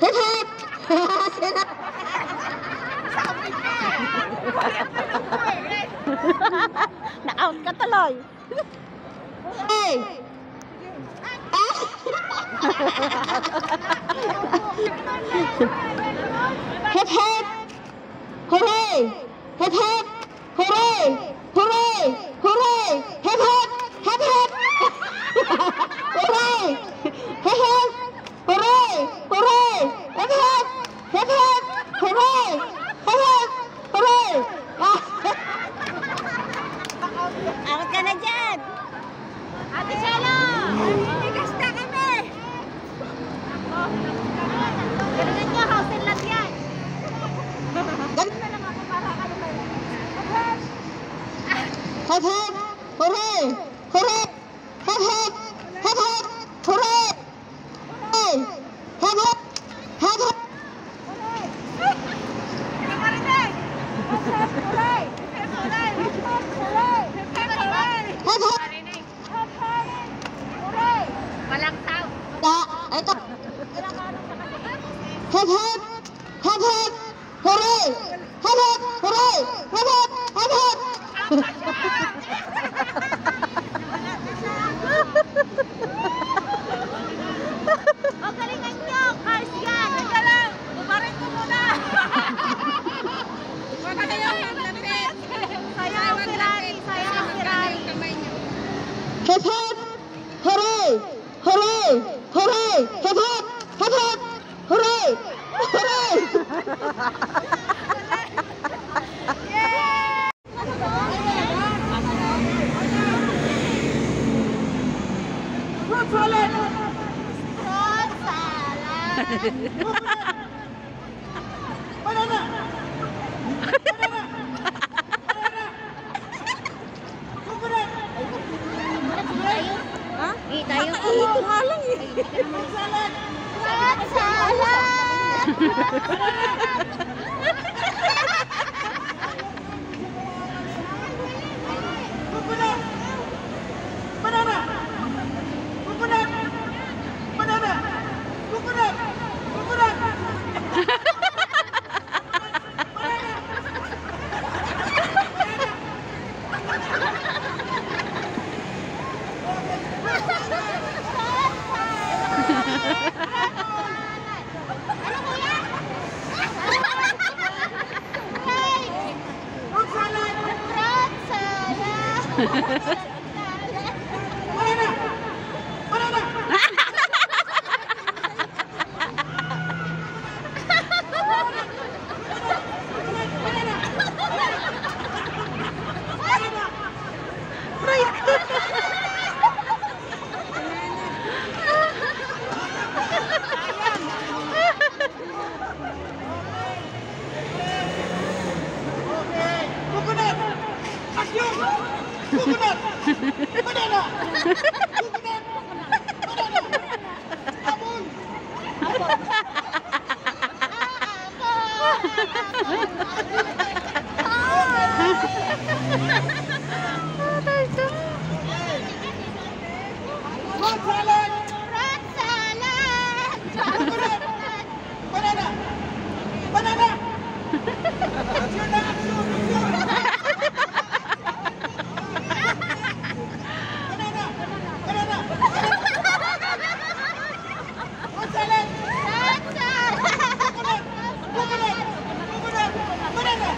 Hip hip! Na-out ka tuloy. Hey! Hip hip! Hooray! Hip hip! Hooray! Hooray! Hooray! Hip hip! Hip hip! Hooray! Hip hip! Hooray! Hooray! Hip hip! Hip hip! Hooray! Hip hip! Hooray! Awat ka na dyan! Ate Shelo! Bigas na kami! Ganun nyo, house and lot yan! Ganun na lang ako para kalumayan. Hip hip! Hooray! Hooray! Hip hip! Hip hip! Hooray! Hooray! Hip hip! Hip hip! Hindi ka marinig! Hip hip! Hooray! Hip hip! Hooray! Hip hip! Hooray! Hip hip! Hooray! Hip hip! Marinig! Hip hip! Hooray! Walang sound. Ito. Hip hip! Hip hip! Hooray! Hip hip! Hooray! Hip hip! Hip hip! O, galingan nyo! Cars yan! Teka lang! Bubarin ko muna! Huwag ka yung maglapit! Sayang Ferrari! Sayang Ferrari! Hip hip! Hooray! Hooray! Hooray! Hip hip! Hip hip! Hooray! Hooray! Fruit salad! Fruit salad! Banana! Banana! Coconut! Ha? Tayo ko. Ito nga lang eh. Fruit salad! Fruit salad! Coconut! Banana! Coconut! Banana! Coconut! Coconut! Banana! Banana! Coconut! Action! Coconut! Banana! Coconut! Banana! Apple! Fruit salad! Fruit salad! Coconut! Banana! Banana! Action na! Action! Banana! Banana! Fruit salad! Fruit salad! Coconut! Coconut! Coconut! Banana!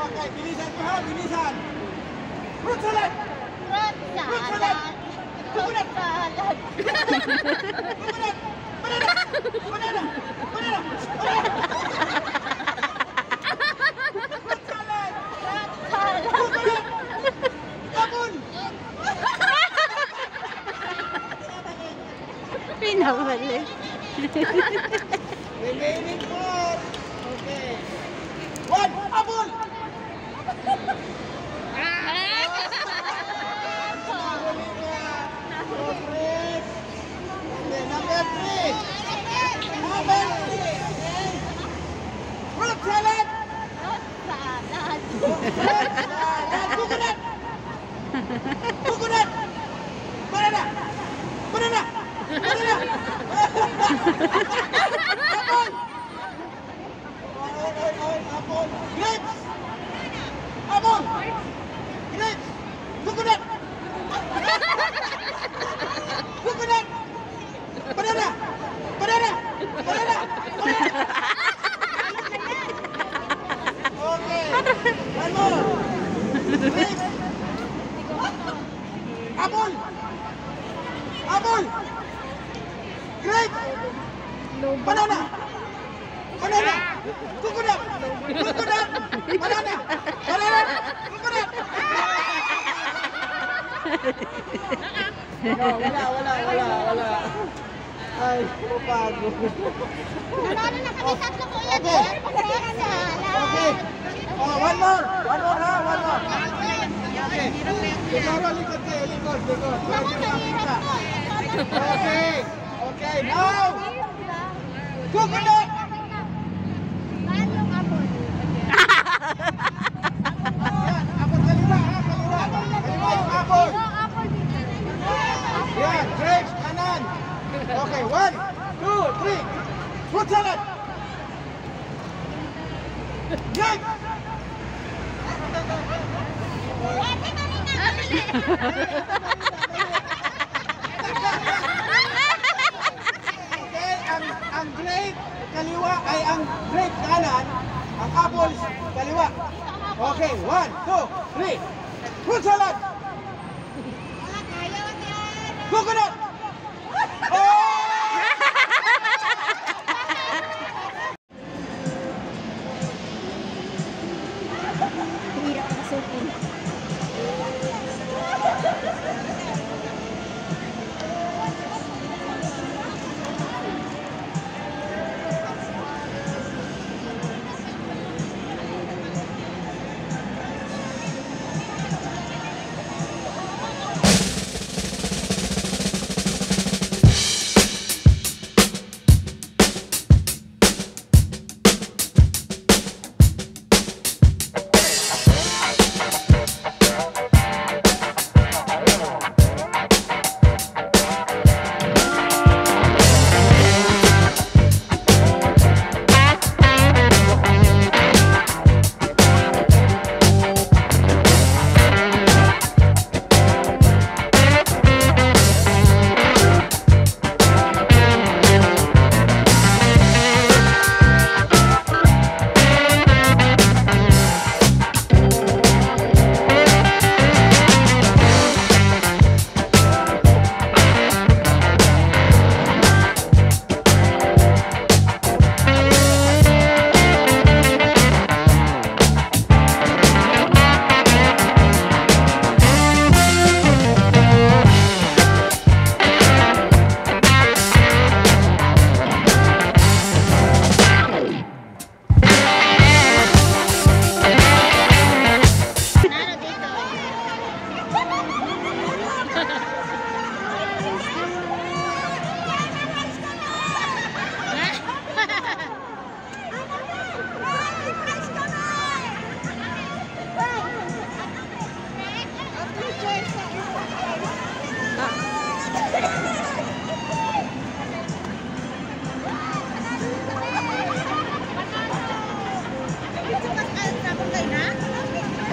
Okay, bilisan ko ha, bilisan! Fruit salad! Fruit salad! Coconut! Salad! Coconut! Banana! Banana! Banana! Fruit salad! Coconut! Apple! Pinabalik. Remaining four. Okay. One apple. Number three. Fruit salad. Fruit salad. Coconut. Coconut! Banana! Banana! Banana! Apple! Grapes! Apple! Grapes! Coconut! Coconut! Banana! Banana! Banana! Okay. One more. Grapes. Apple. Apple. Grape. Banana. Banana. Coconut. Coconut. Banana. Banana. Coconut. Wala. Ay, pagod. Nanalo na kami tatlo ko yan. Okay. Oh, one more ha, one more. Okay. Likod kayo, likod. Okay, now. Coconut. Apple kaliwa ha, kaliwa. Kaliwa yung apple. Yan, grapes, kanan. Okay, 1, 2, 3. Fruit salad. Grapes. Okay, ang grape kaliwa ay ang grape kanan, ang apples kaliwa. Okay, 1, 2, 3. Fruit salad. Coconut. Hirap na supin.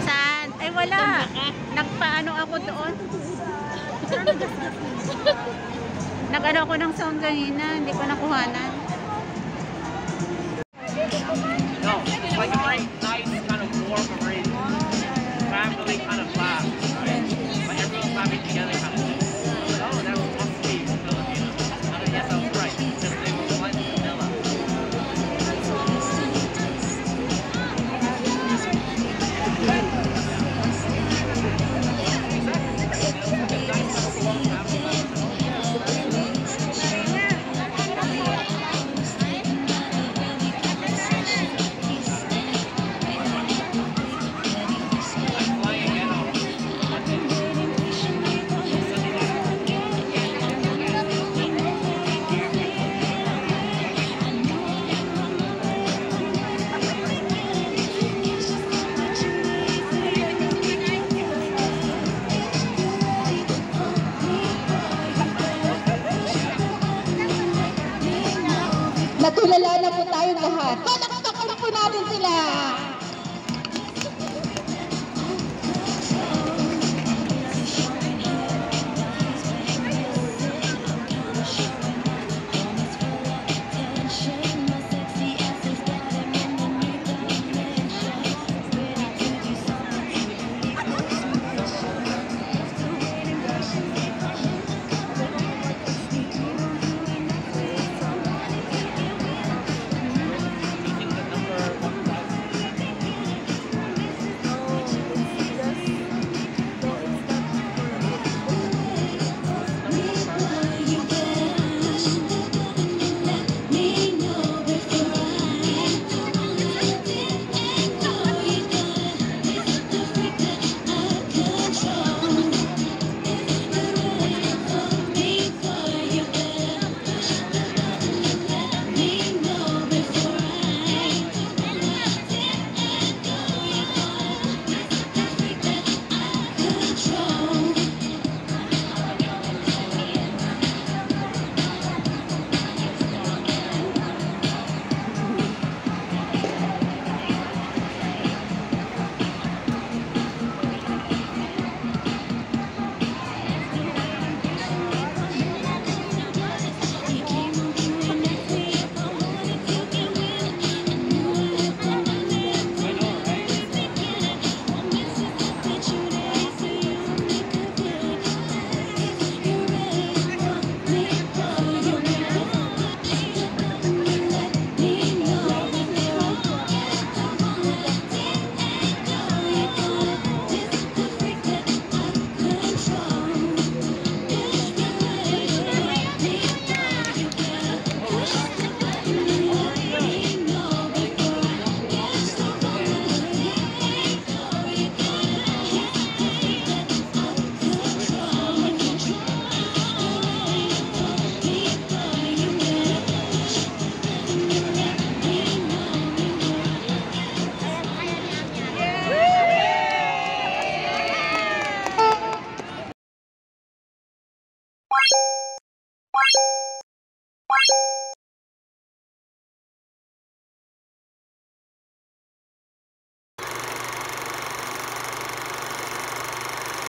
Saan? Ay wala. Nagpaano ako doon. Nag-ano ako ng sound kanina. Hindi ko nakuhanan. No, it's like a very nice kind of warm, very family kind of laugh, right? Like everyone's laughing together kind of thing. Oh, that must be Filipino. Yes, I was right. Just they were slightly vanilla. Sa tulala na po tayong lahat. Palakpakan po natin sila.